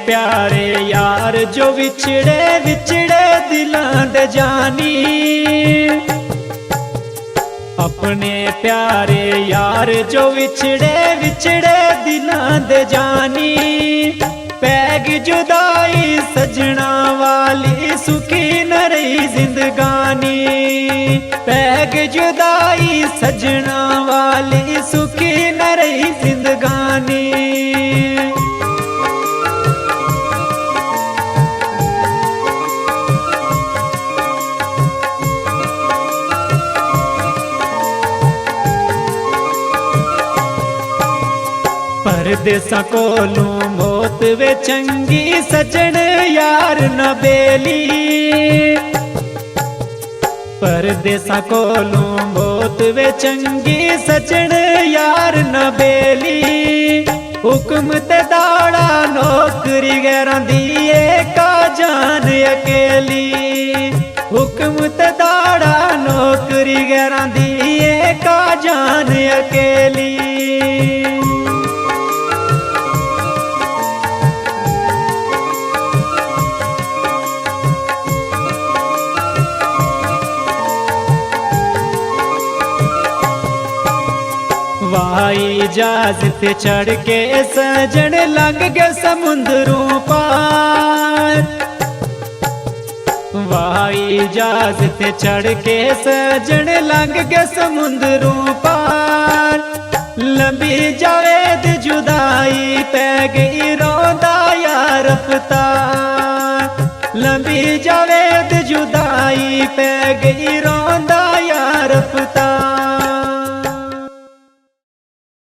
प्यारे यार जो विछड़े विछड़े दिलां दे जानी। अपने प्यारे यार जो विछड़े विछड़े दिलां दे जानी। पैग जुदाई सजना वाली सुखी न रही जिंदगानी। पैग जुदाई सजना वाली सुखी न रही जिंदगानी। परदेसा कोलू मौत वे चंगी सजन यार न बेली। परदेसा कोलू मौत वे चंगी सजन यार न बेली। हुक्म ते दाड़ा नौकरी गैरां दी का जान अकेली। हुक्म ते दाड़ा नौकरी गैरां दी का जान अकेली। वाई इजाजत चढ़ के सजन लंघ के समुंदरों पार। वाई इजाजत चढ़ के सजन लंघ के समुंदरों पार। लंबी जावेद जुदाई पै गई रोंदा यार रफ्तार। लंबी जावेद जुदाई पै गई रोंदा यार रफ्तार।